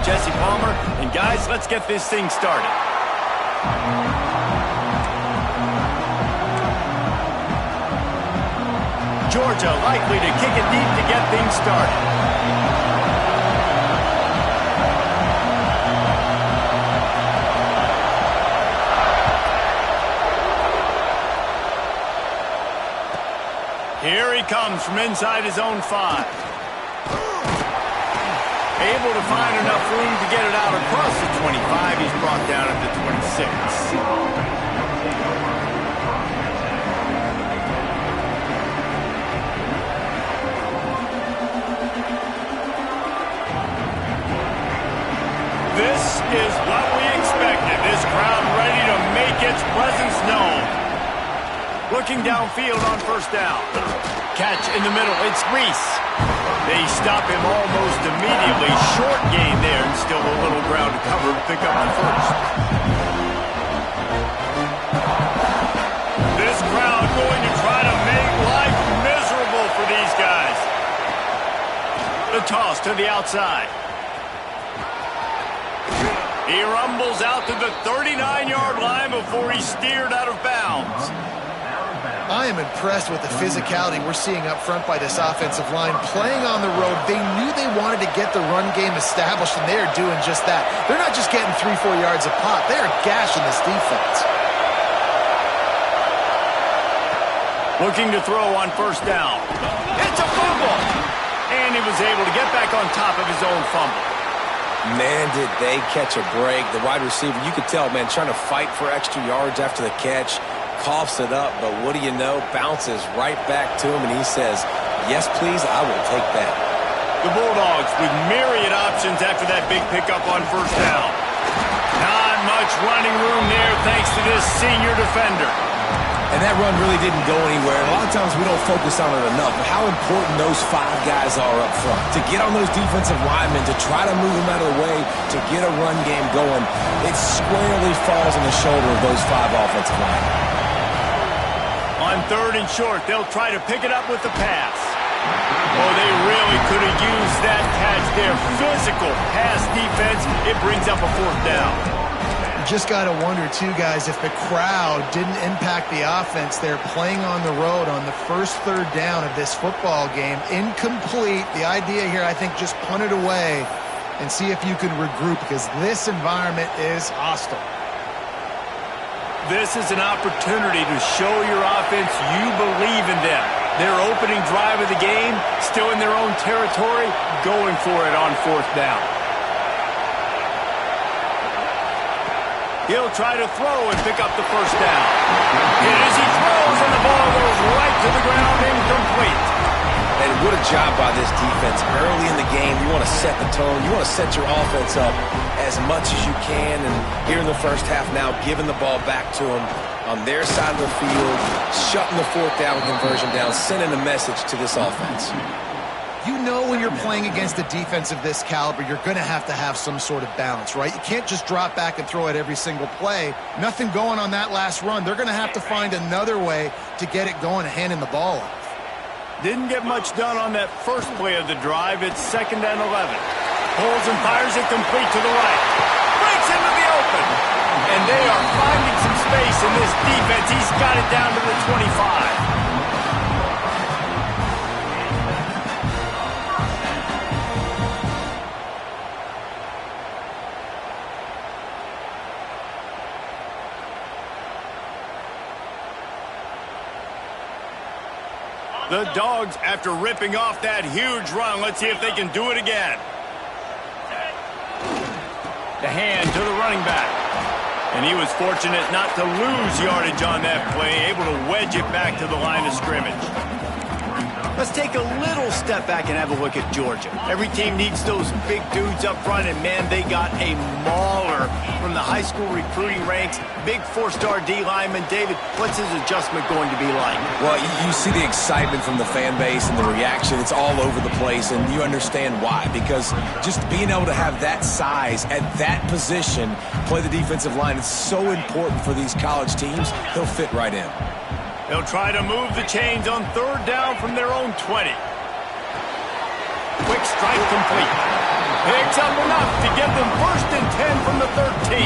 Jesse Palmer. And guys, let's get this thing started. Georgia likely to kick it deep to get things started. Here he comes from inside his own 5. Able to find enough room to get it out across the 25. He's brought down at the 26. This is what we expected. This crowd ready to make its presence known. Looking downfield on first down. Catch in the middle. It's Reese. They stop him almost immediately. Short gain there and still a little ground to cover to pick up the first. This crowd going to try to make life miserable for these guys. The toss to the outside. He rumbles out to the 39-yard line before he's steered out of bounds. I am impressed with the physicality we're seeing up front by this offensive line. Playing on the road, they knew they wanted to get the run game established, and they are doing just that. They're not just getting 3-4 yards a pop. They are gashing this defense. Looking to throw on first down. It's a fumble! And he was able to get back on top of his own fumble. Man, did they catch a break. The wide receiver, you could tell, man, trying to fight for extra yards after the catch. Coughs it up, but what do you know? Bounces right back to him, and he says, yes, please, I will take that. The Bulldogs with myriad options after that big pickup on first down. Not much running room there thanks to this senior defender. And that run really didn't go anywhere. And a lot of times we don't focus on it enough, but how important those 5 guys are up front. To get on those defensive linemen, to try to move them out of the way, to get a run game going, it squarely falls on the shoulder of those 5 offensive linemen. On 3rd and short, they'll try to pick it up with the pass. Oh, they really could have used that catch there. Physical pass defense. It brings up a 4th down. You just got to wonder, too, guys, if the crowd didn't impact the offense. They're playing on the road on the first 3rd down of this football game. Incomplete. The idea here, I think, just punt it away and see if you can regroup, because this environment is hostile. This is an opportunity to show your offense you believe in them. Their opening drive of the game, still in their own territory, going for it on 4th down. He'll try to throw and pick up the first down. And as he throws, and the ball goes right to the ground, incomplete. And what a job by this defense. Early in the game, you want to set the tone. You want to set your offense up as much as you can. And here in the first half now, giving the ball back to them on their side of the field, shutting the 4th down conversion down, sending a message to this offense. You know when you're playing against a defense of this caliber, you're going to have some sort of balance, right? You can't just drop back and throw it every single play. Nothing going on that last run. They're going to have to find another way to get it going and handing the ball off. Didn't get much done on that first play of the drive. It's 2nd and 11. Pulls and fires it complete to the right. Breaks into the open. And they are finding some space in this defense. He's got it down to the 25. The Dogs, after ripping off that huge run, let's see if they can do it again. The hand to the running back. And he was fortunate not to lose yardage on that play, able to wedge it back to the line of scrimmage. Let's take a little step back and have a look at Georgia. Every team needs those big dudes up front, and man, they got a mauler from the high school recruiting ranks. Big 4-star D lineman. David, what's his adjustment going to be like? Well, you see the excitement from the fan base and the reaction. It's all over the place, and you understand why. Because just being able to have that size at that position, play the defensive line, it's so important for these college teams. He'll fit right in. They'll try to move the chains on 3rd down from their own 20. Quick strike complete. Picks up enough to get them 13.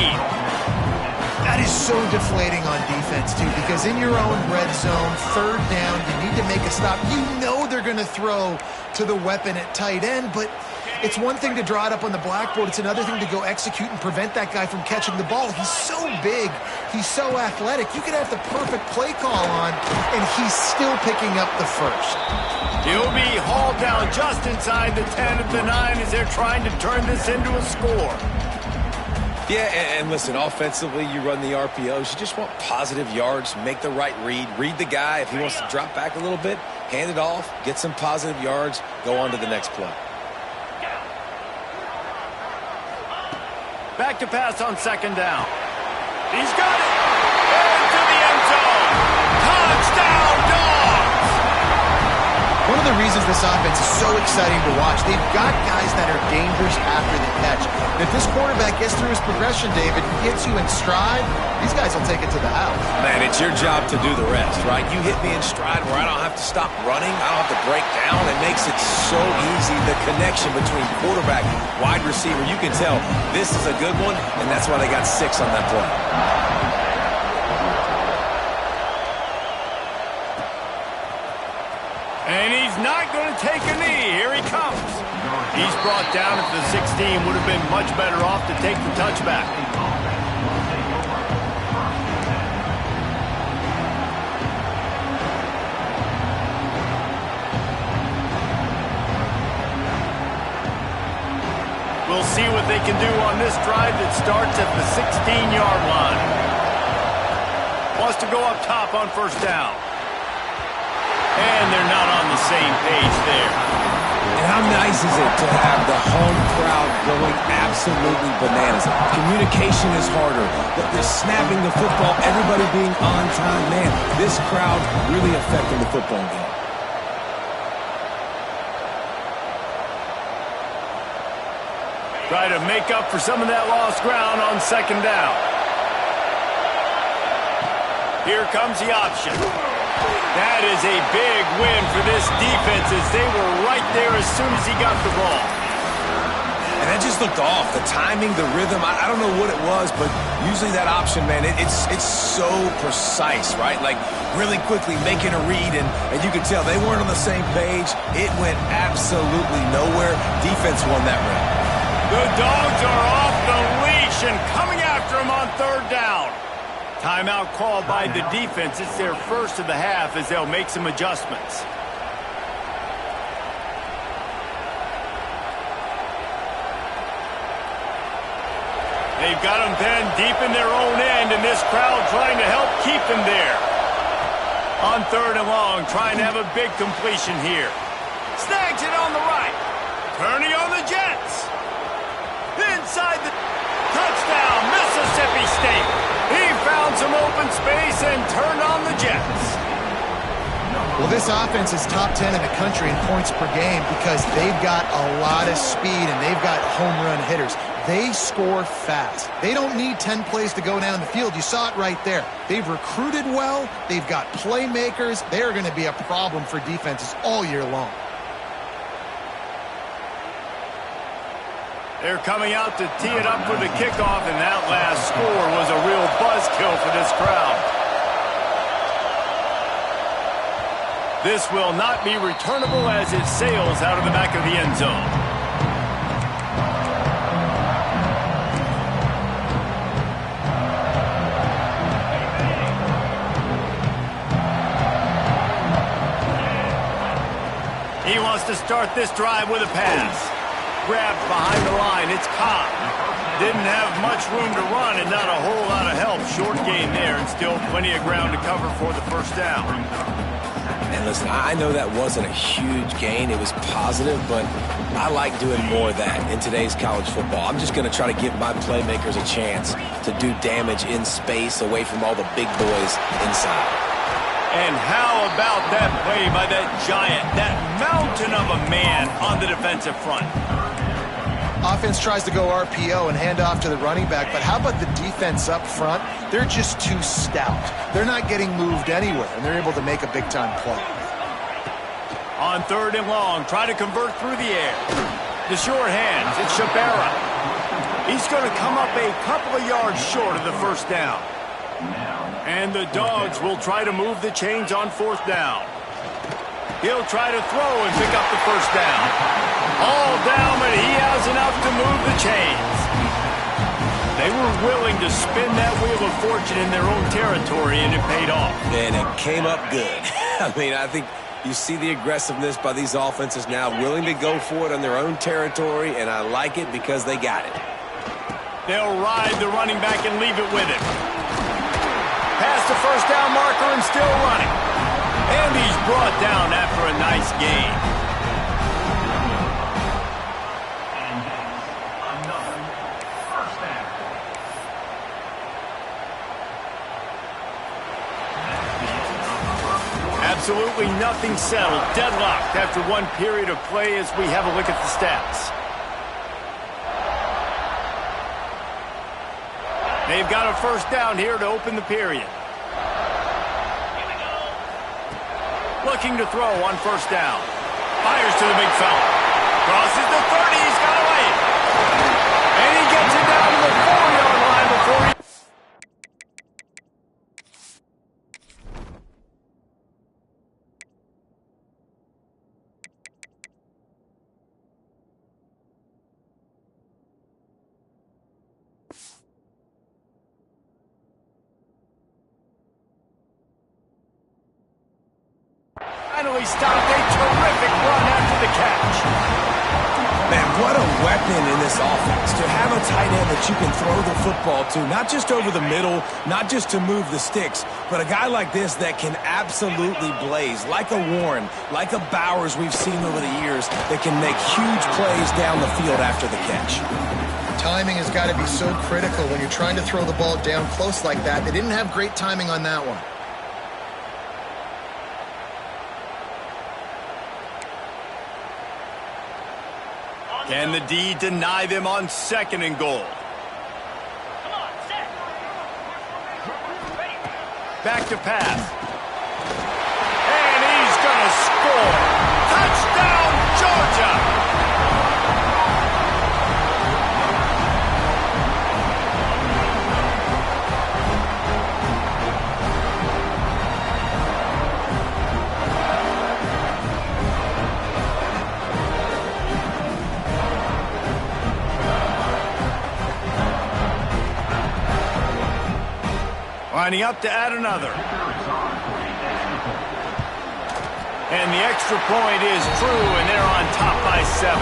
That is so deflating on defense, too, because in your own red zone, third down, you need to make a stop. You know they're going to throw to the weapon at tight end, but it's one thing to draw it up on the blackboard. It's another thing to go execute and prevent that guy from catching the ball. He's so big. He's so athletic. You could have the perfect play call on, and he's still picking up the first. He'll be hauled down just inside the 10 of the 9 as they're trying to turn this into a score. Yeah, and listen, offensively, you run the RPOs. You just want positive yards, make the right read the guy. If he wants to drop back a little bit, hand it off, get some positive yards, go on to the next play. Back to pass on second down. He's got it. Into the end zone. Touchdown, Dogs! One of the reasons this offense is so exciting to watch, they've got guys that are dangerous after the catch. And if this quarterback gets through his progression, David, gets you in stride, these guys will take it to the house. Man, it's your job to do the rest, right? You hit me in stride where I don't have to stop running. I don't have to break down. It makes it so easy. The connection between quarterback, wide receiver, you can tell this is a good one, and that's why they got 6 on that play. And he's not going to take a knee. Here he comes. He's brought down at the 16. Would have been much better off to take the touchback. We'll see what they can do on this drive that starts at the 16-yard line. Wants to go up top on first down. And they're not on the same page there. And how nice is it to have the home crowd going absolutely bananas? Communication is harder. They're snapping the football, everybody being on time. Man, this crowd really affecting the football game. Try to make up for some of that lost ground on second down. Here comes the option. That is a big win for this defense as they were right there as soon as he got the ball. And that just looked off. The timing, the rhythm, I don't know what it was, but usually that option, man, it's so precise, right? Like really quickly making a read, and you could tell they weren't on the same page. It went absolutely nowhere. Defense won that round. The Dogs are off the leash and coming after him on third down. Timeout called by the defense. It's their first of the half as they'll make some adjustments. They've got them pinned deep in their own end, and this crowd trying to help keep them there. On third and long, trying to have a big completion here. Snags it on the right. Turning on the Jets. Inside the touchdown, Mississippi State. He found some open space and turned on the Jets. Well, this offense is top 10 in the country in points per game because they've got a lot of speed and they've got home run hitters. They score fast. They don't need 10 plays to go down the field. You saw it right there. They've recruited well. They've got playmakers. They're going to be a problem for defenses all year long. They're coming out to tee it up for the kickoff, and that last score was a real buzzkill for this crowd. This will not be returnable as it sails out of the back of the end zone. He wants to start this drive with a pass. Grabbed behind the line. It's Cobb. Didn't have much room to run and not a whole lot of help. Short gain there and still plenty of ground to cover for the first down. And listen, I know that wasn't a huge gain. It was positive, but I like doing more of that in today's college football. I'm just going to try to give my playmakers a chance to do damage in space away from all the big boys inside. And how about that play by that giant, that mountain of a man on the defensive front? Offense tries to go RPO and hand off to the running back, but how about the defense up front? They're just too stout. They're not getting moved anywhere, and they're able to make a big-time play. On third and long, try to convert through the air. The short hands, it's Shabara. He's going to come up a couple of yards short of the first down. And the Dogs will try to move the chains on fourth down. He'll try to throw and pick up the first down. All down, but he has enough to move the chains. They were willing to spin that wheel of fortune in their own territory, and it paid off. And it came up good. I mean, I think you see the aggressiveness by these offenses now, willing to go for it on their own territory, and I like it because they got it. They'll ride the running back and leave it with him. Past the first down marker and still running. And he's brought down after a nice gain. Absolutely nothing settled. Deadlocked after one period of play as we have a look at the stats. They've got a first down here to open the period. Looking to throw on first down. Fires to the big fella. Crosses the 30. He's got away. And he gets it down to the 4-yard line before he... Finally stopped a terrific run after the catch. Man, what a weapon in this offense. To have a tight end that you can throw the football to, not just over the middle, not just to move the sticks, but a guy like this that can absolutely blaze, like a Warren, like a Bowers we've seen over the years, that can make huge plays down the field after the catch. Timing has got to be so critical when you're trying to throw the ball down close like that. They didn't have great timing on that one. Can the D deny them on second and goal? Back to pass. And he's going to score. Touchdown, Georgia! Lining up to add another. And the extra point is true, and they're on top by 7.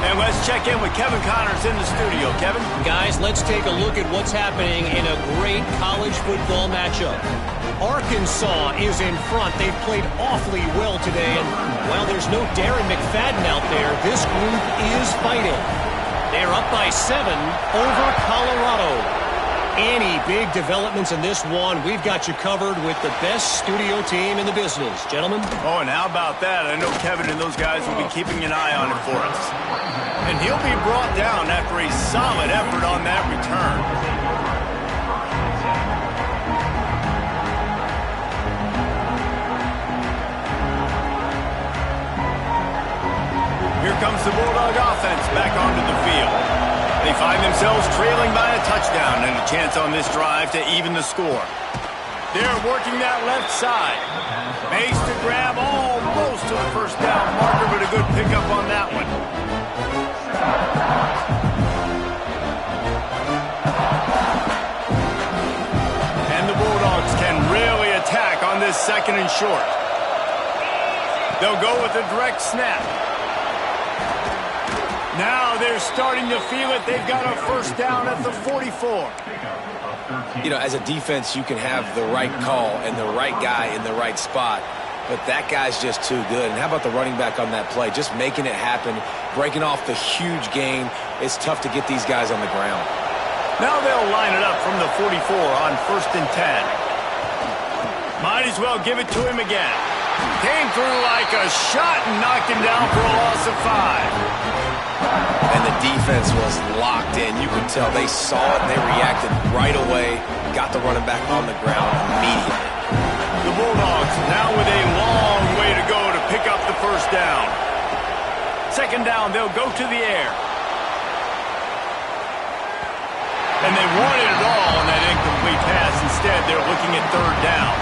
And let's check in with Kevin Connors in the studio. Kevin? Guys, let's take a look at what's happening in a great college football matchup. Arkansas is in front. They've played awfully well today, and while there's no Darren McFadden out there, this group is fighting. They're up by 7 over Colorado. Any big developments in this one, we've got you covered with the best studio team in the business. Gentlemen? Oh, and how about that? I know Kevin and those guys will be keeping an eye on it for us. And he'll be brought down after a solid effort on that return. Here comes the Bulldog offense back onto the field. They find themselves trailing by a touchdown and a chance on this drive to even the score. They're working that left side. Makes the grab almost to the first down marker, but a good pickup on that one. And the Bulldogs can really attack on this second and short. They'll go with a direct snap. Now they're starting to feel it. They've got a first down at the 44. You know, as a defense, you can have the right call and the right guy in the right spot, but that guy's just too good. And how about the running back on that play? Just making it happen, breaking off the huge gain. It's tough to get these guys on the ground. Now they'll line it up from the 44 on 1st and 10. Might as well give it to him again. Came through like a shot and knocked him down for a loss of 5. And the defense was locked in. You could tell they saw it and they reacted right away. Got the running back on the ground immediately. The Bulldogs now with a long way to go to pick up the first down. Second down, they'll go to the air. And they wanted it all on that incomplete pass. Instead, they're looking at third down.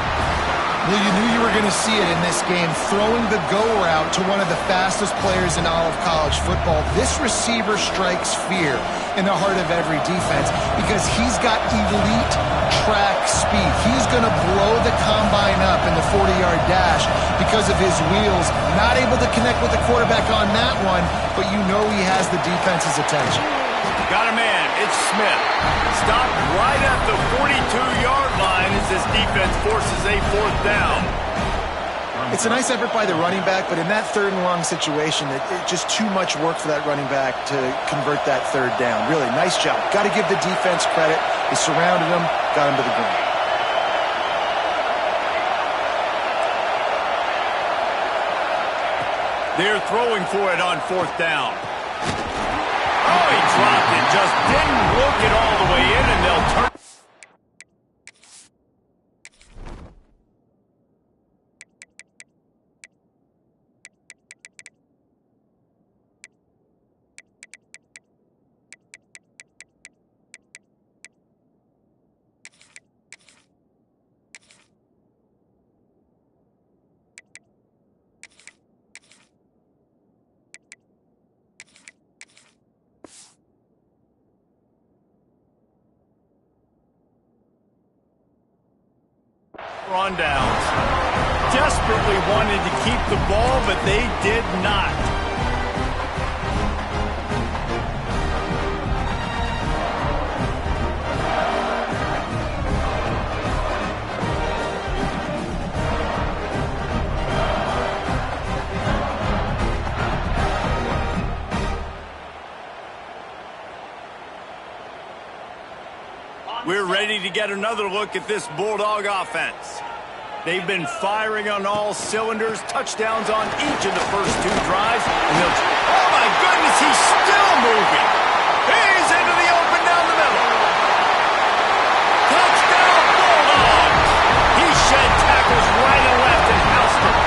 Well, you knew you were going to see it in this game, throwing the go route to one of the fastest players in all of college football. This receiver strikes fear in the heart of every defense because he's got elite track speed. He's going to blow the combine up in the 40-yard dash because of his wheels. Not able to connect with the quarterback on that one, but you know he has the defense's attention. Got a man. It's Smith. Stopped right at the 42-yard line as this defense forces a fourth down. It's a nice effort by the running back, but in that third and long situation, it's just too much work for that running back to convert that third down. Really, nice job. Got to give the defense credit. They surrounded him, got him to the ground. They're throwing for it on fourth down. Oh, he dropped it. Just didn't look it all the way in, and they'll turn. On downs. Desperately wanted to keep the ball, but they did not. We're ready to get another look at this Bulldog offense. They've been firing on all cylinders, touchdowns on each of the first two drives. And oh, my goodness, he's still moving. He's into the open down the middle. Touchdown, Bulldogs. He shed tackles right and left and housed them.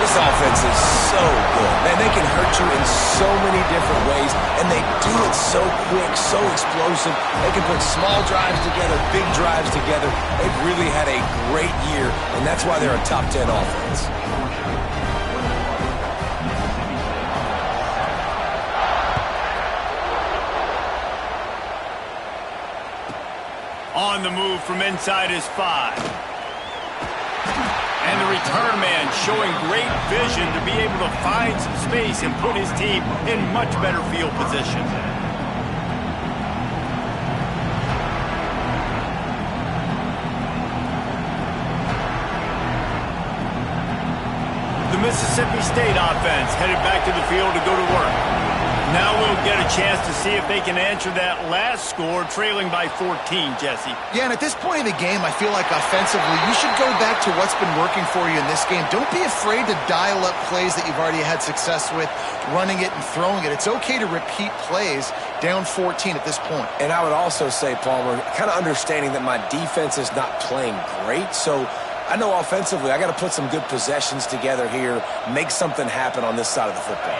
This offense is so good. Man, they can hurt you in so many different ways, and they do it so quick, so explosive. They can put small drives together, big drives together. They've really had a great year, and that's why they're a top 10 offense. On the move from inside his 5. And the return man showing great vision to be able to find some space and put his team in much better field position. The Mississippi State offense headed back to the field to go to work. Now we'll get a chance to see if they can answer that last score, trailing by 14, Jesse. Yeah, and at this point in the game, I feel like offensively, you should go back to what's been working for you in this game. Don't be afraid to dial up plays that you've already had success with, running it and throwing it. It's okay to repeat plays down 14 at this point. And I would also say, Palmer, kind of understanding that my defense is not playing great, so I know offensively I got to put some good possessions together here, make something happen on this side of the football.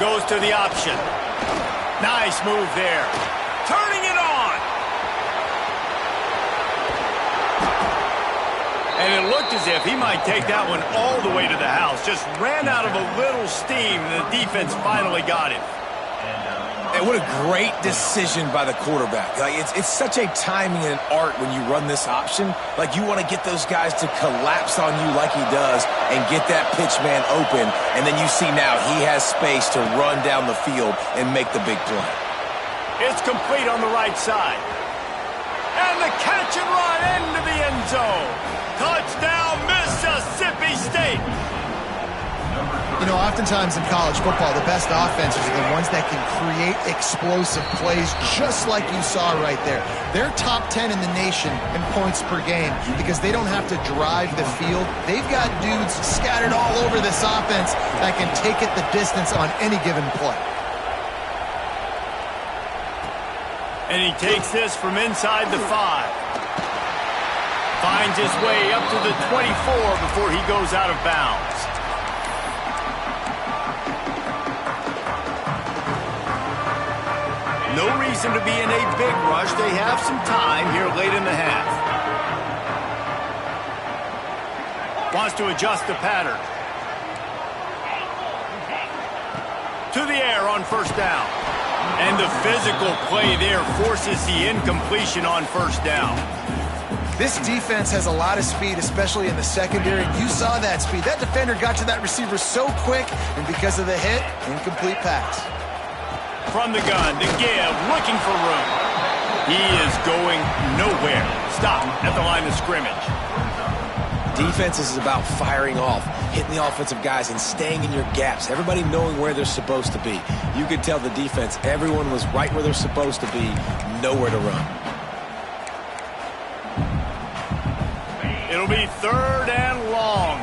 Goes to the option. Nice move there. Turning it on. And it looked as if he might take that one all the way to the house. Just ran out of a little steam, and the defense finally got him. And what a great decision by the quarterback. Like it's such a timing and art when you run this option. Like you want to get those guys to collapse on you like he does and get that pitch man open. And then you see now he has space to run down the field and make the big play. It's complete on the right side. And the catch and run into the end zone. Touchdown, Mississippi State. You know, oftentimes in college football, the best offenses are the ones that can create explosive plays just like you saw right there. They're top 10 in the nation in points per game because they don't have to drive the field. They've got dudes scattered all over this offense that can take it the distance on any given play. And he takes this from inside the 5. Finds his way up to the 24 before he goes out of bounds. reason to be in a big rush. They have some time here late in the half. Wants to adjust the pattern. To the air on first down. And the physical play there forces the incompletion on first down. This defense has a lot of speed, especially in the secondary. You saw that speed. That defender got to that receiver so quick, and because of the hit, incomplete pass. From the gun to give, looking for room. He is going nowhere. Stop at the line of scrimmage. Defense is about firing off, hitting the offensive guys and staying in your gaps. Everybody knowing where they're supposed to be. You could tell the defense, everyone was right where they're supposed to be, nowhere to run. It'll be 3rd and long.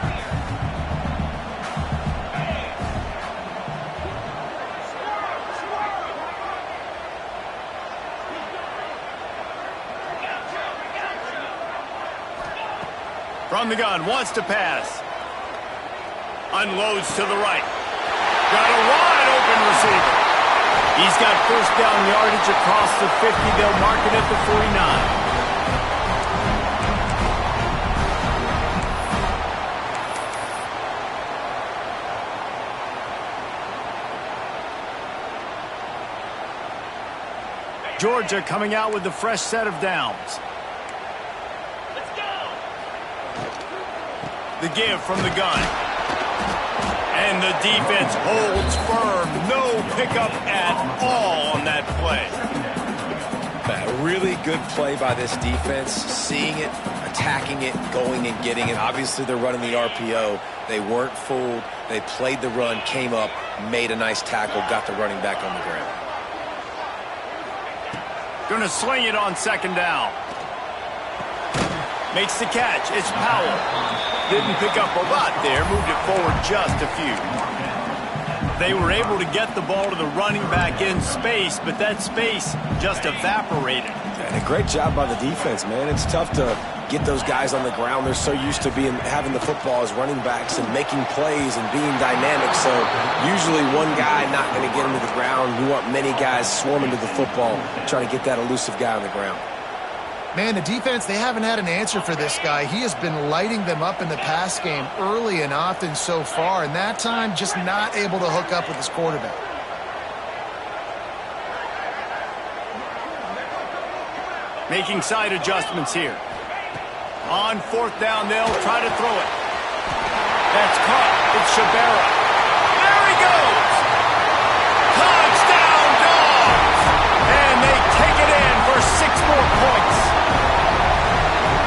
From the gun, wants to pass. Unloads to the right. Got a wide open receiver. He's got first down yardage across the 50. They'll mark it at the 49. Georgia coming out with a fresh set of downs. Let's go. The give from the gun. And the defense holds firm. No pickup at all on that play. A really good play by this defense. Seeing it, attacking it, going and getting it. Obviously, they're running the RPO. They weren't fooled. They played the run, came up, made a nice tackle, got the running back on the ground. Going to sling it on 2nd down. Makes the catch. It's Powell. Didn't pick up a lot there. Moved it forward just a few. They were able to get the ball to the running back in space, but that space just evaporated. And a great job by the defense, man. It's tough to get those guys on the ground. They're so used to having the football as running backs and making plays and being dynamic. So usually one guy not going to get him to the ground. You want many guys swarming to the football, trying to get that elusive guy on the ground. Man, the defense, they haven't had an answer for this guy. He has been lighting them up in the pass game early and often so far, and that time just not able to hook up with his quarterback. Making side adjustments here. On 4th down, they'll try to throw it. That's caught. It's Shabera. There he goes! Touchdown, Dogs! And they take it in for 6 more points.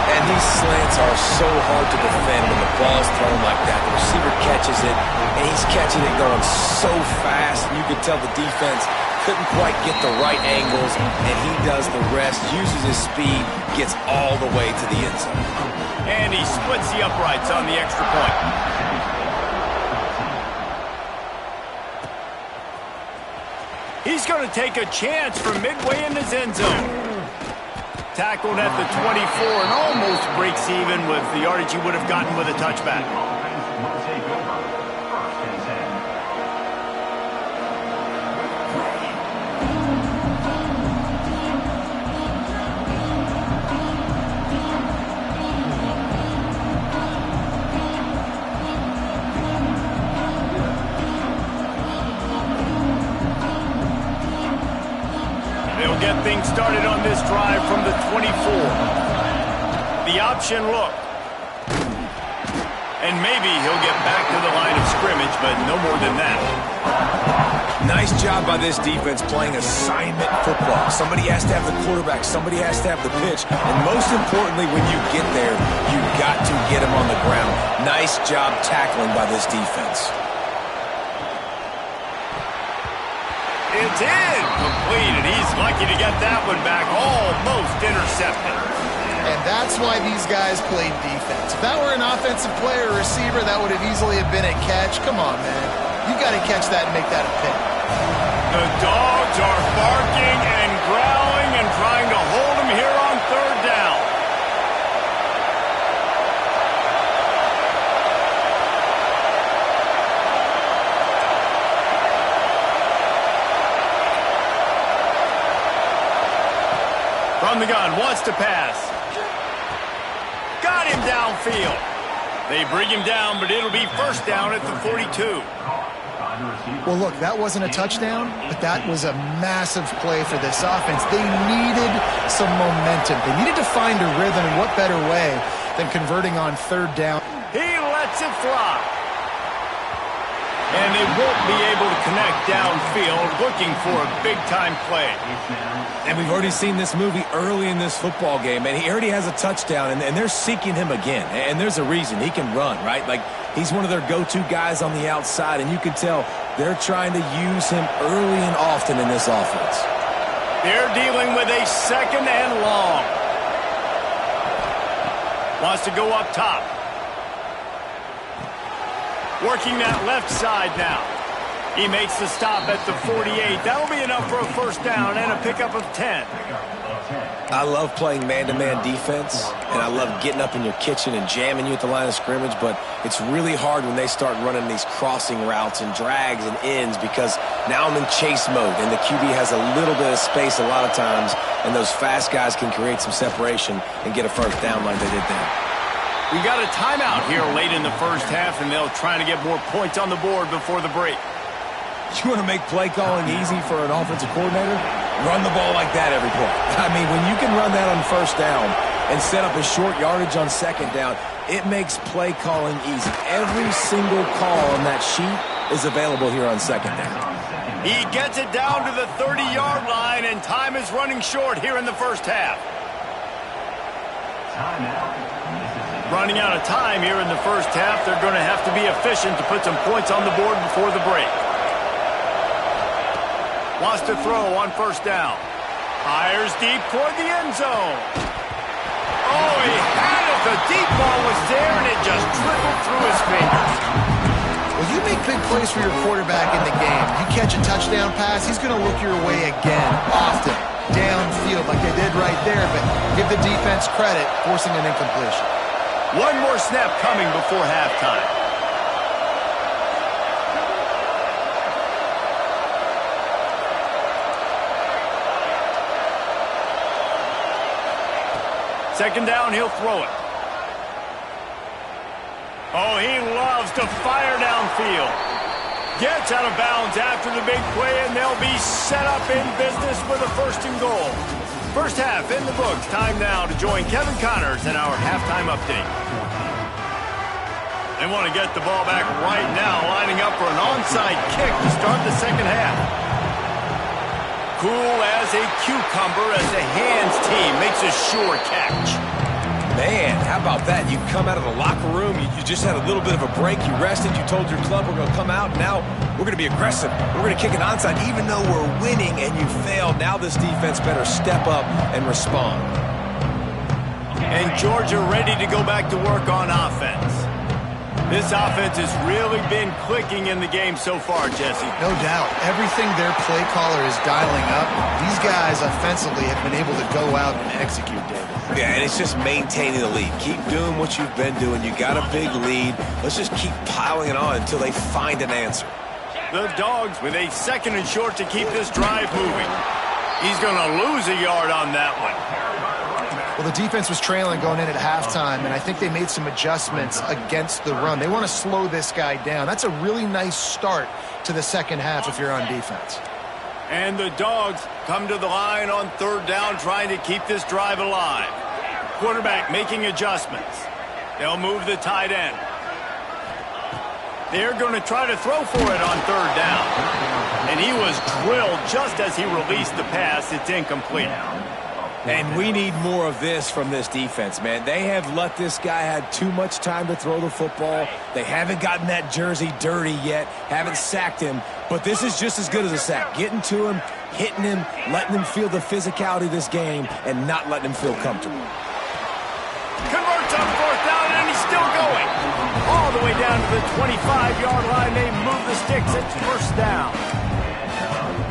And these slants are so hard to defend when the ball's thrown like that. The receiver catches it, and he's catching it going so fast. You can tell the defense couldn't quite get the right angles, and he does the rest, uses his speed, gets all the way to the end zone. And he splits the uprights on the extra point. He's going to take a chance from midway in his end zone. Tackled at the 24 and almost breaks even with the yardage he would have gotten with a touchback. They'll get things started on this drive from the 24. The option look. And maybe he'll get back to the line of scrimmage, but no more than that. Nice job by this defense playing assignment football. Somebody has to have the quarterback. Somebody has to have the pitch. And most importantly, when you get there, you got to get him on the ground. Nice job tackling by this defense. It's incomplete, and he's lucky to get that one back, almost intercepted. And that's why these guys played defense. If that were an offensive player or receiver, that would have easily have been a catch. Come on, man. You got to catch that and make that a pick. The Dogs are barking and growling and trying to hold him here on 3rd down. From the gun, wants to pass. Got him downfield. They bring him down, but it'll be first down at the 42. Well, look, that wasn't a touchdown, but that was a massive play for this offense. They needed some momentum. They needed to find a rhythm, and what better way than converting on third down. He lets it fly. And they won't be able to connect downfield, looking for a big-time play. And we've already seen this movie early in this football game, and he already has a touchdown, and they're seeking him again. And there's a reason. He can run, right? Like, he's one of their go-to guys on the outside, and you can tell they're trying to use him early and often in this offense. They're dealing with a second and long. Wants to go up top. Working that left side now. He makes the stop at the 48. That'll be enough for a first down and a pickup of 10. I love playing man-to-man defense, and I love getting up in your kitchen and jamming you at the line of scrimmage, but it's really hard when they start running these crossing routes and drags and ends because now I'm in chase mode, and the QB has a little bit of space a lot of times, and those fast guys can create some separation and get a first down like they did there. We got a timeout here late in the first half, and they'll try to get more points on the board before the break. You want to make play calling easy for an offensive coordinator? Run the ball like that every play. I mean, when you can run that on first down and set up a short yardage on second down, it makes play calling easy. Every single call on that sheet is available here on second down. He gets it down to the 30-yard line, and time is running short here in the first half. Running out of time here in the first half. They're going to have to be efficient to put some points on the board before the break. Wants to throw on first down. Fires deep toward the end zone. Oh, he had it. The deep ball was there, and it just trickled through his fingers. Well, you make big plays for your quarterback in the game. You catch a touchdown pass, he's going to look your way again, often, downfield like they did right there, but give the defense credit, forcing an incompletion. One more snap coming before halftime. Second down, he'll throw it. Oh, he loves to fire downfield. Gets out of bounds after the big play, and they'll be set up in business with a first and goal. First half in the books. Time now to join Kevin Connors in our halftime update. They want to get the ball back right now, lining up for an onside kick to start the second half. Cool as a cucumber as the hands team makes a sure catch. Man, how about that? You come out of the locker room, you just had a little bit of a break, you rested, you told your club we're going to come out, and now we're going to be aggressive. We're going to kick an onside, even though we're winning and you failed. Now this defense better step up and respond. And Georgia ready to go back to work on offense. This offense has really been clicking in the game so far, Jesse. No doubt. Everything their play caller is dialing up, these guys offensively have been able to go out and execute, David. Yeah, and it's just maintaining the lead. Keep doing what you've been doing. You got a big lead. Let's just keep piling it on until they find an answer. The Dogs with a second and short to keep this drive moving. He's going to lose a yard on that one. Well, the defense was trailing going in at halftime, and I think they made some adjustments against the run. They want to slow this guy down. That's a really nice start to the second half if you're on defense. And the Dogs come to the line on third down, trying to keep this drive alive. Quarterback making adjustments. They'll move the tight end. They're going to try to throw for it on third down. And he was drilled just as he released the pass. It's incomplete. And we need more of this from this defense, man. They have let this guy have too much time to throw the football. They haven't gotten that jersey dirty yet, haven't sacked him. But this is just as good as a sack. Getting to him, hitting him, letting him feel the physicality of this game, and not letting him feel comfortable. Converts on fourth down, and he's still going. All the way down to the 25-yard line. They move the sticks. It's first down.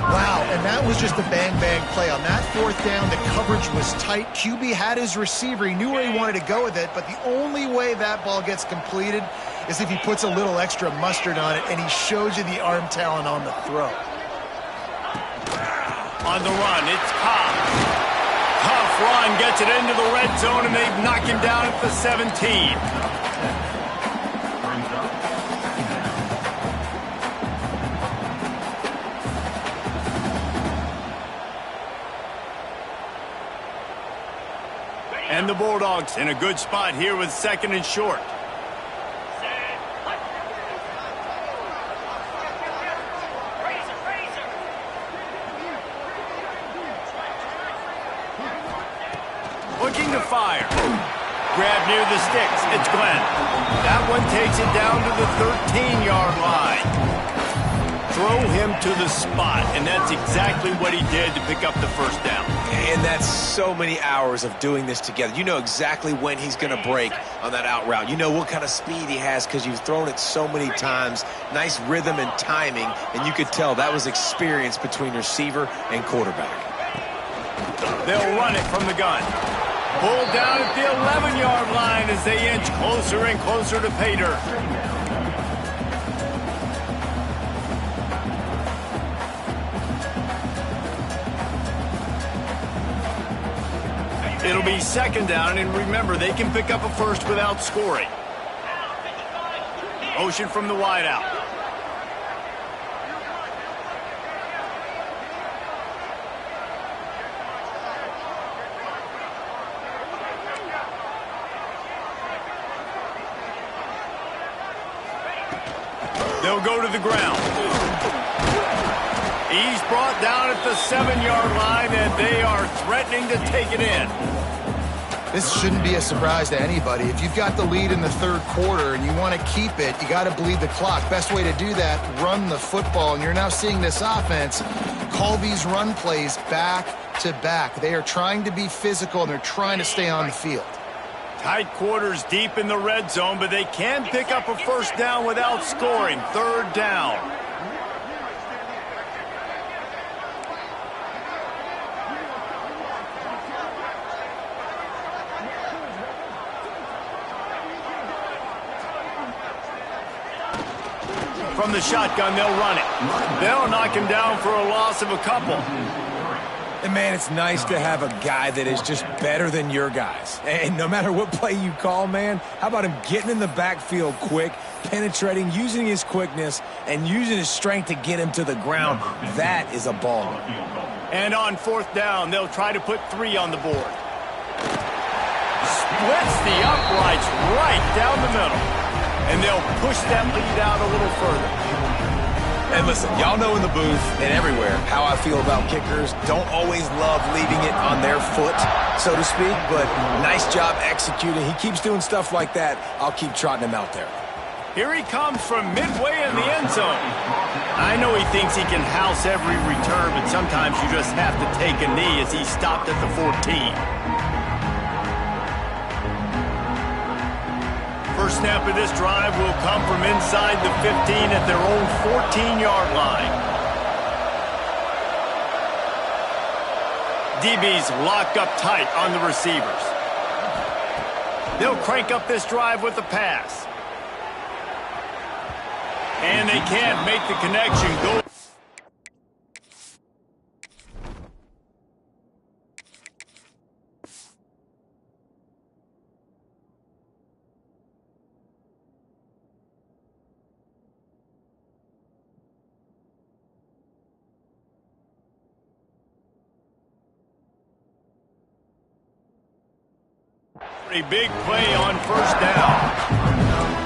Wow, and that was just a bang-bang play. On that fourth down, the coverage was tight. QB had his receiver. He knew where he wanted to go with it, but the only way that ball gets completed is if he puts a little extra mustard on it, and he shows you the arm talent on the throw. On the run, it's Cobb. Tough tough run, gets it into the red zone, and they've knocked him down at the 17. And the Bulldogs in a good spot here with 2nd and short. Looking to fire. Grab near the sticks. It's Glenn. That one takes it down to the 13-yard line. Throw him to the spot, and that's exactly what he did to pick up the first down. And that's so many hours of doing this together. You know exactly when he's going to break on that out route. You know what kind of speed he has because you've thrown it so many times. Nice rhythm and timing, and you could tell that was experience between receiver and quarterback. They'll run it from the gun. Pulled down at the 11-yard line as they inch closer and closer to pay dirt. It'll be 2nd down, and remember, they can pick up a first without scoring. Motion from the wideout. They'll go to the ground. He's brought down at the 7-yard line, and they are threatening to take it in. This shouldn't be a surprise to anybody. If you've got the lead in the 3rd quarter and you want to keep it, you got to bleed the clock. Best way to do that, run the football. And you're now seeing this offense call these run plays back to back. They are trying to be physical, and they're trying to stay on the field. Tight quarters deep in the red zone, but they can pick up a first down without scoring. 3rd down. From the shotgun, they'll run it. They'll knock him down for a loss of a couple. And, man, it's nice to have a guy that is just better than your guys. And no matter what play you call, man, how about him getting in the backfield quick, penetrating, using his quickness, and using his strength to get him to the ground. That is a ball. And on 4th down, they'll try to put 3 on the board. Splits the uprights right down the middle. And they'll push that lead out a little further. And listen, y'all know in the booth and everywhere how I feel about kickers. Don't always love leaving it on their foot, so to speak, but nice job executing. He keeps doing stuff like that. I'll keep trotting him out there. Here he comes from midway in the end zone. I know he thinks he can house every return, but sometimes you just have to take a knee as he stopped at the 14. First snap of this drive will come from inside the 15 at their own 14-yard line. DBs locked up tight on the receivers. They'll crank up this drive with the pass. And they can't make the connection go. A big play on 1st down.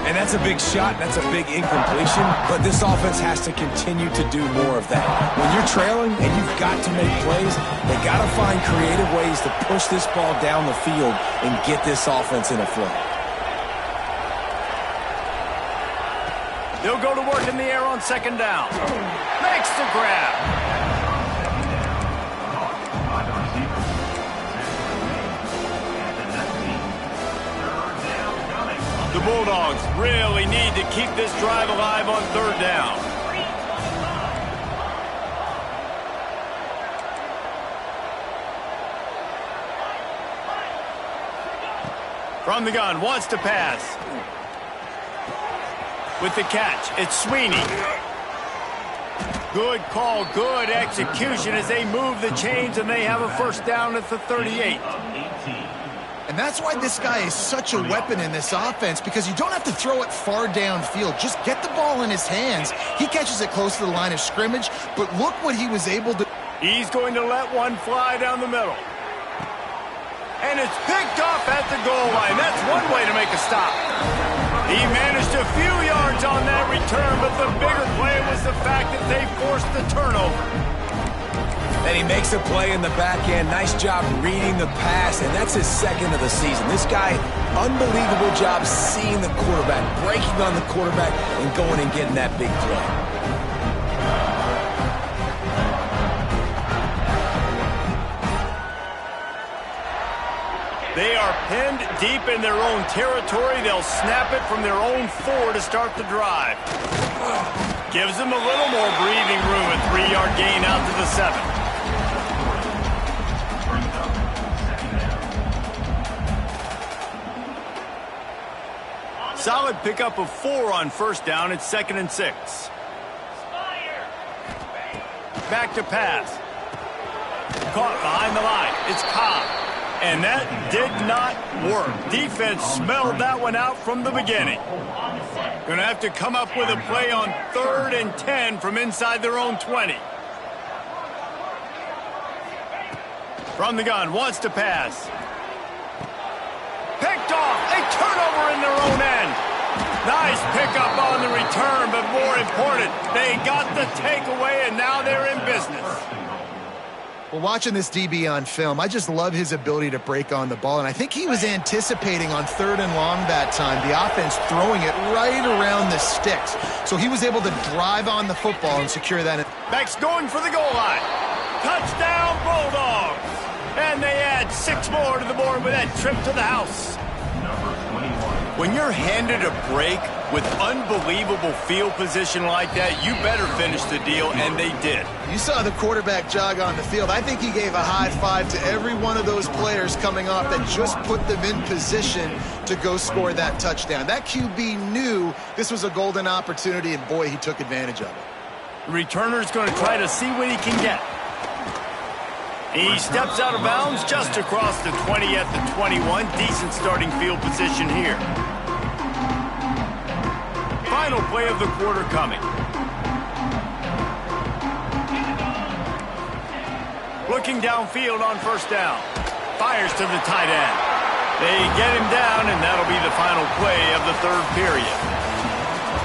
And that's a big shot, that's a big incompletion, but this offense has to continue to do more of that. When you're trailing and you've got to make plays, they got to find creative ways to push this ball down the field and get this offense in a flow. They'll go to work in the air on 2nd down. Makes the grab. The Bulldogs really need to keep this drive alive on 3rd down. From the gun, wants to pass. With the catch, it's Sweeney. Good call, good execution as they move the chains and they have a first down at the 38. And that's why this guy is such a weapon in this offense, because you don't have to throw it far downfield. Just get the ball in his hands. He catches it close to the line of scrimmage, but look what he was able to... He's going to let one fly down the middle. And it's picked off at the goal line. That's one way to make a stop. He managed a few yards on that return, but the bigger play was the fact that they forced the turnover. And he makes a play in the back end. Nice job reading the pass, and that's his second of the season. This guy, unbelievable job seeing the quarterback, breaking on the quarterback, and going and getting that big play. They are pinned deep in their own territory. They'll snap it from their own 4 to start the drive. Gives them a little more breathing room. A 3-yard gain out to the 7. Solid pickup of 4 on first down. It's 2nd and 6. Back to pass. Caught behind the line. It's Cobb. And that did not work. Defense smelled that one out from the beginning. Going to have to come up with a play on 3rd and 10 from inside their own 20. From the gun, wants to pass. Picked off. A turnover in their own end. Nice pickup on the return, but more important, they got the takeaway, and now they're in business. Well, watching this DB on film, I just love his ability to break on the ball, and I think he was anticipating on 3rd and long that time, the offense throwing it right around the sticks. So he was able to drive on the football and secure that. Back's going for the goal line. Touchdown, Bulldogs. And they add 6 more to the board with that trip to the house. When you're handed a break with unbelievable field position like that, you better finish the deal, and they did. You saw the quarterback jog on the field. I think he gave a high five to every one of those players coming off that just put them in position to go score that touchdown. That QB knew this was a golden opportunity, and boy, he took advantage of it. The returner's going to try to see what he can get. He steps out of bounds just across the 20 at the 21. Decent starting field position here. Final play of the quarter coming. Looking downfield on first down. Fires to the tight end. They get him down, and that'll be the final play of the 3rd period.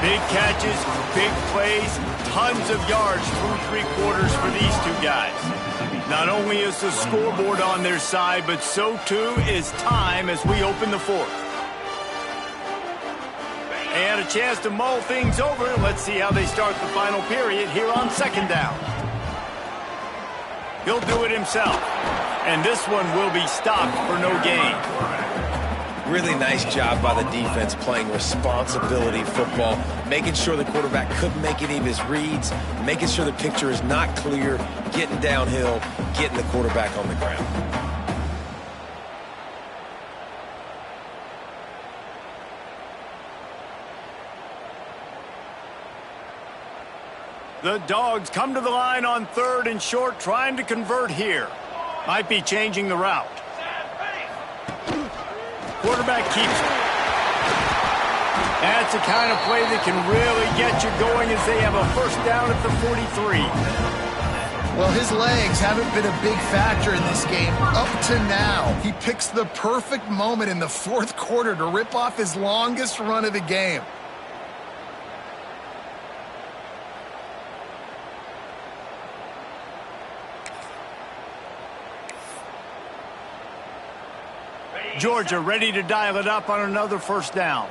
Big catches, big plays, tons of yards through 3 quarters for these 2 guys. Not only is the scoreboard on their side, but so too is time as we open the 4th. And a chance to mull things over. Let's see how they start the final period here on 2nd down. He'll do it himself. And this one will be stopped for no gain. Really nice job by the defense playing responsibility football, making sure the quarterback couldn't make any of his reads, making sure the picture is not clear, getting downhill, getting the quarterback on the ground. The Dogs come to the line on 3rd and short, trying to convert here. Might be changing the route. Quarterback keeps it. That's the kind of play that can really get you going as they have a first down at the 43. Well, his legs haven't been a big factor in this game up to now. He picks the perfect moment in the 4th quarter to rip off his longest run of the game. Georgia ready to dial it up on another first down.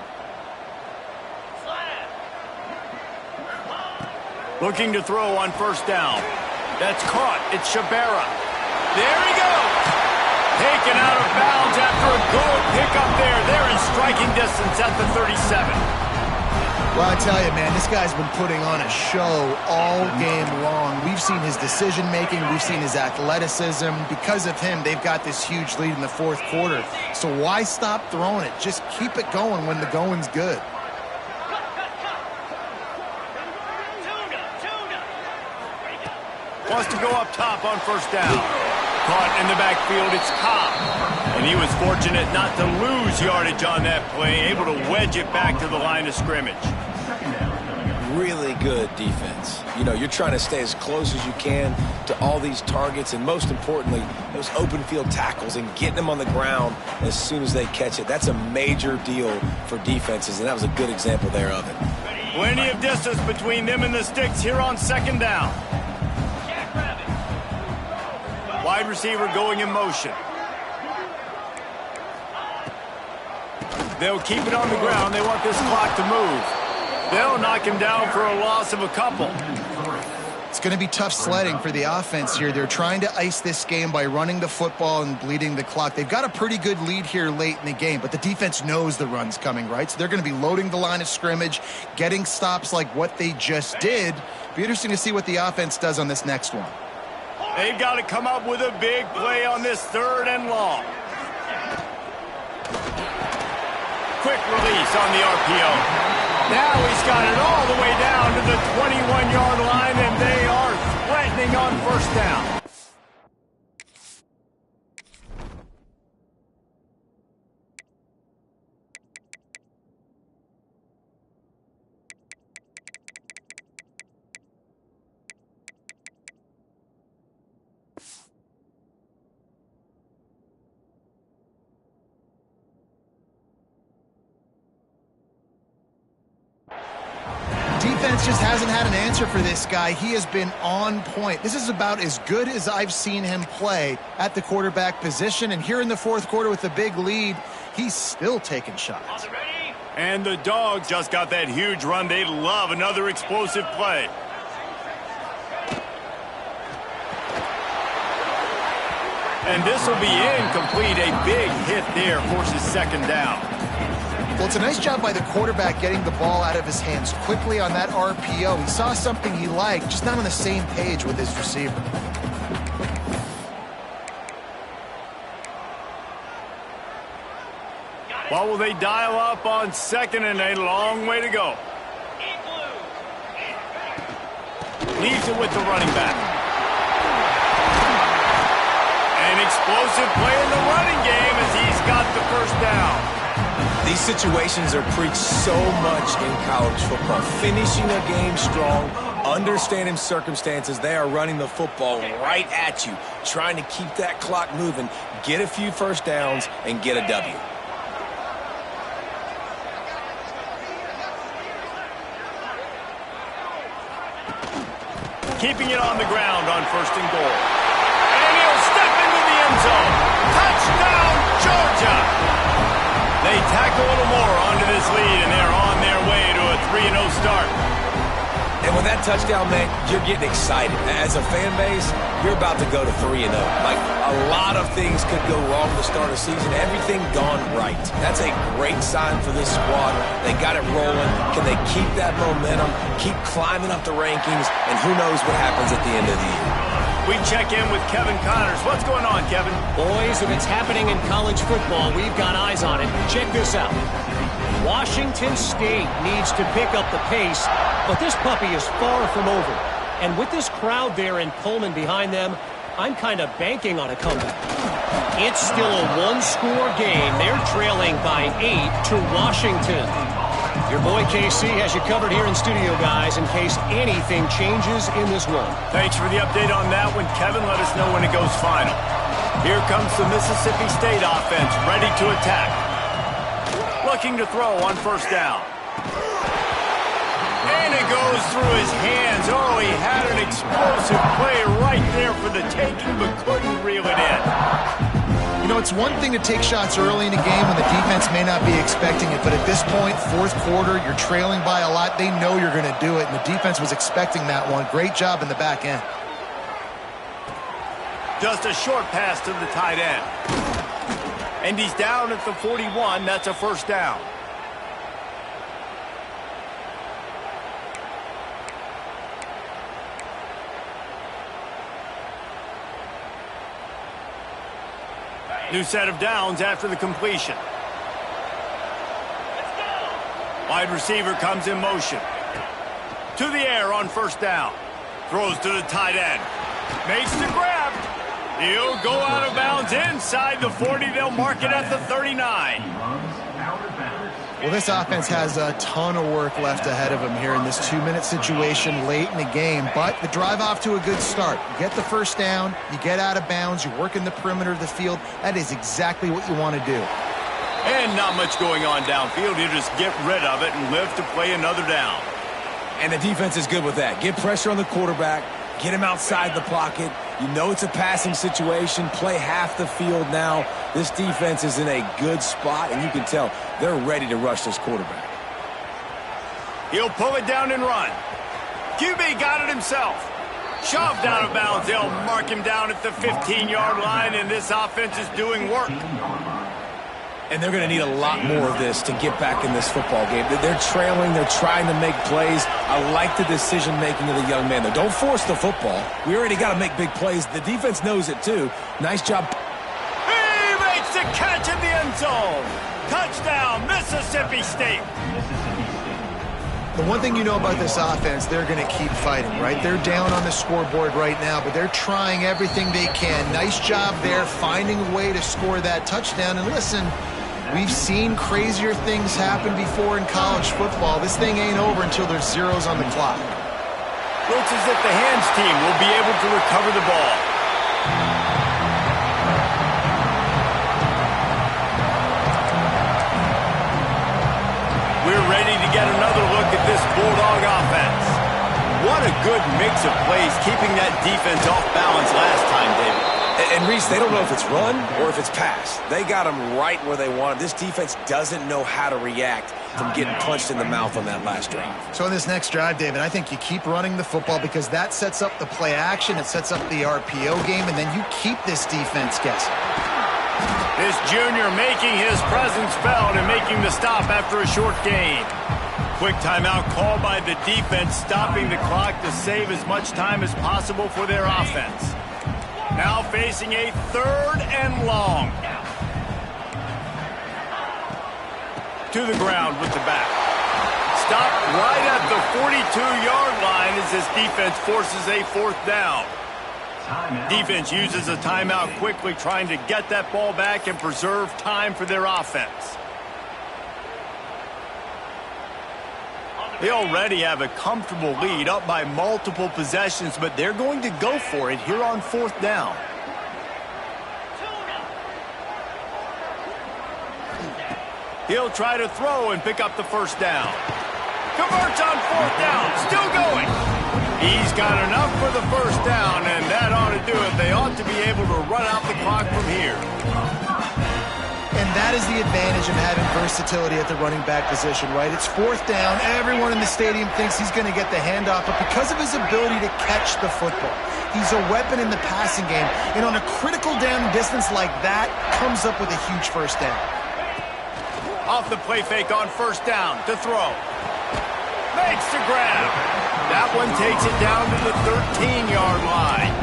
Looking to throw on first down. That's caught. It's Shabera. There he goes. Taken out of bounds after a good pickup there. They're in striking distance at the 37. Well, I tell you, man, this guy's been putting on a show all game long. We've seen his decision-making. We've seen his athleticism. Because of him, they've got this huge lead in the 4th quarter. So why stop throwing it? Just keep it going when the going's good. Wants to go up top on first down. Caught in the backfield, it's Cobb. And he was fortunate not to lose yardage on that play, able to wedge it back to the line of scrimmage. Really good defense. You know, you're trying to stay as close as you can to all these targets, and most importantly, those open field tackles and getting them on the ground as soon as they catch it. That's a major deal for defenses, and that was a good example there of it. Plenty of distance between them and the sticks here on second down. Wide receiver going in motion. They'll keep it on the ground. They want this clock to move. They'll knock him down for a loss of a couple. It's going to be tough sledding for the offense here. They're trying to ice this game by running the football and bleeding the clock. They've got a pretty good lead here late in the game, but the defense knows the run's coming, right? So they're going to be loading the line of scrimmage, getting stops like what they just did. Be interesting to see what the offense does on this next one. They've got to come up with a big play on this 3rd and long. Quick release on the RPO. Now he's got it all the way down to the 21-yard line, and they are threatening on first down. Defense just hasn't had an answer for this guy. He has been on point. This is about as good as I've seen him play at the quarterback position. And here in the 4th quarter with a big lead, he's still taking shots. And the Dogs just got that huge run. They love another explosive play. And this will be incomplete. A big hit there forces second down. Well, it's a nice job by the quarterback getting the ball out of his hands quickly on that RPO. He saw something he liked, just not on the same page with his receiver. Well, will they dial up on 2nd and a long way to go? Leaves it with the running back. An explosive play in the running game as he's got the first down. These situations are preached so much in college football. Finishing a game strong, understanding circumstances. They are running the football right at you, trying to keep that clock moving, get a few first downs, and get a W. Keeping it on the ground on 1st and goal. And he'll step into the end zone. Touchdown, Georgia! They tack a little more onto this lead, and they're on their way to a 3-0 start. And with that touchdown, man, you're getting excited. As a fan base, you're about to go to 3-0. Like, a lot of things could go wrong to start a season. Everything gone right. That's a great sign for this squad. They got it rolling. Can they keep that momentum, keep climbing up the rankings, and who knows what happens at the end of the year. We check in with Kevin Connors. What's going on, Kevin? Boys, if it's happening in college football, we've got eyes on it. Check this out. Washington State needs to pick up the pace, but this puppy is far from over. And with this crowd there in Pullman behind them, I'm kind of banking on a comeback. It's still a one-score game. They're trailing by 8 to Washington. Your boy KC has you covered here in studio, guys, in case anything changes in this one. Thanks for the update on that one, Kevin. Let us know when it goes final. Here comes the Mississippi State offense, ready to attack. Looking to throw on first down. And it goes through his hands. Oh, he had an explosive play right there for the taking, but couldn't reel it in. You know, it's one thing to take shots early in a game when the defense may not be expecting it, but at this point, 4th quarter, you're trailing by a lot. They know you're going to do it, and the defense was expecting that one. Great job in the back end. Just a short pass to the tight end. And he's down at the 41. That's a first down. New set of downs after the completion. Wide receiver comes in motion. To the air on first down. Throws to the tight end. Makes the grab. He'll go out of bounds inside the 40. They'll mark it at the 39. Well, this offense has a ton of work left ahead of them here in this 2-minute situation late in the game, but the drive off to a good start. You get the first down, you get out of bounds, you work in the perimeter of the field. That is exactly what you want to do. And not much going on downfield. You just get rid of it and live to play another down. And the defense is good with that. Get pressure on the quarterback, get him outside the pocket. You know it's a passing situation. Play half the field now. This defense is in a good spot, and you can tell they're ready to rush this quarterback. He'll pull it down and run. QB got it himself. Shoved out of bounds. They'll mark him down at the 15-yard line, and this offense is doing work. And they're going to need a lot more of this to get back in this football game. They're trailing. They're trying to make plays. I like the decision-making of the young man, though. Don't force the football. We already got to make big plays. The defense knows it, too. Nice job. He makes the catch in the end zone. Touchdown, Mississippi State. The one thing you know about this offense, they're going to keep fighting, right? They're down on the scoreboard right now, but they're trying everything they can. Nice job there, finding a way to score that touchdown. And listen, we've seen crazier things happen before in college football. This thing ain't over until there's zeros on the clock. Looks as if the hands team will be able to recover the ball. We're ready to get another look at this Bulldog offense. What a good mix of plays, keeping that defense off balance last time, David. And Reese, they don't know if it's run or if it's pass. They got them right where they want them. This defense doesn't know how to react from getting punched in the mouth on that last drive. So in this next drive, David, I think you keep running the football because that sets up the play action, it sets up the RPO game, and then you keep this defense guessing. This junior making his presence felt and making the stop after a short gain. Quick timeout called by the defense, stopping the clock to save as much time as possible for their offense. Now facing a 3rd and long. To the ground with the back. Stopped right at the 42-yard line as this defense forces a 4th down. Defense uses a timeout quickly, trying to get that ball back and preserve time for their offense. They already have a comfortable lead, up by multiple possessions, but they're going to go for it here on 4th down. He'll try to throw and pick up the 1st down. Converts on 4th down, still going. He's got enough for the 1st down, and that ought to do it. They ought to be able to run out the clock from here. And that is the advantage of having versatility at the running back position, right? It's 4th down. Everyone in the stadium thinks he's going to get the handoff, but because of his ability to catch the football, he's a weapon in the passing game. And on a critical down distance like that, comes up with a huge 1st down. Off the play fake on 1st down to throw. Makes the grab. That one takes it down to the 13-yard line.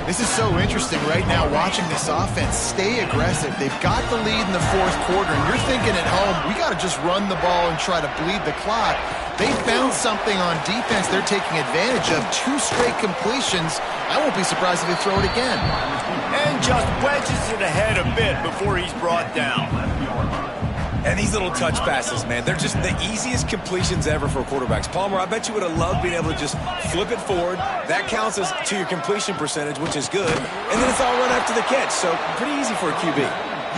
This is so interesting right now, watching this offense stay aggressive. They've got the lead in the 4th quarter, and you're thinking at home, we got to just run the ball and try to bleed the clock. They found something on defense they're taking advantage of. 2 straight completions. I won't be surprised if they throw it again. And just wedges it ahead a bit before he's brought down. And these little touch passes, man, they're just the easiest completions ever for quarterbacks. Palmer, I bet you would have loved being able to just flip it forward. That counts as to your completion percentage, which is good. And then it's all run after the catch, so pretty easy for a QB.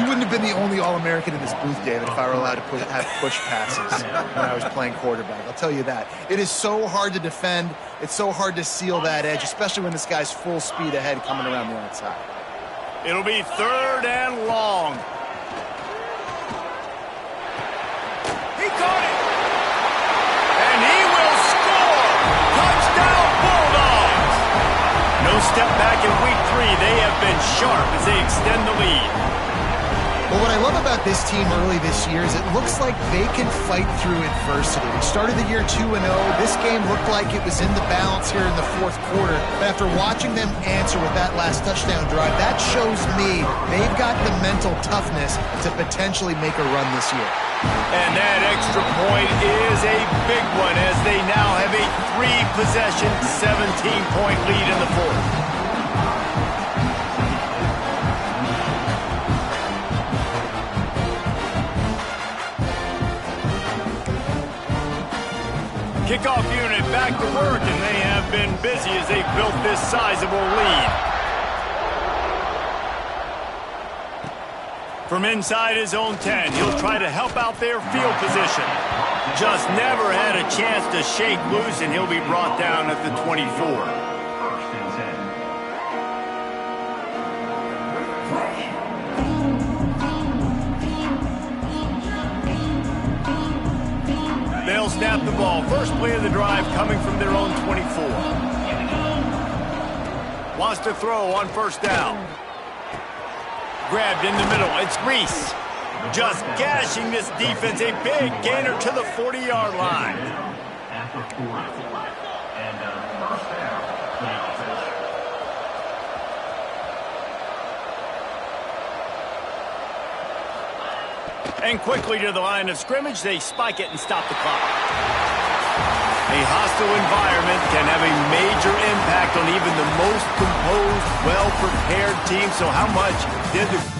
You wouldn't have been the only All-American in this booth, David, if I were allowed to have push passes when I was playing quarterback. I'll tell you that. It is so hard to defend. It's so hard to seal that edge, especially when this guy's full speed ahead coming around the outside. It'll be 3rd and long. He caught it. And he will score. Touchdown Bulldogs. No step back in week 3. They have been sharp as they extend the lead. Well, what I love about this team early this year is it looks like they can fight through adversity. They started the year 2-0. This game looked like it was in the balance here in the 4th quarter. But after watching them answer with that last touchdown drive, that shows me they've got the mental toughness to potentially make a run this year. And that extra point is a big one as they now have a 3-possession, 17-point lead in the 4th. Kickoff unit back to work, and they have been busy as they built this sizable lead. From inside his own 10, he'll try to help out their field position. Just never had a chance to shake loose, and he'll be brought down at the 24. They'll snap the ball. First play of the drive coming from their own 24. Wants to throw on first down. Grabbed in the middle. It's Reese. Just gashing this defense. A big gainer to the 40-yard line. And quickly to the line of scrimmage, they spike it and stop the clock. A hostile environment can have a major impact on even the most composed, well-prepared team. So how much did the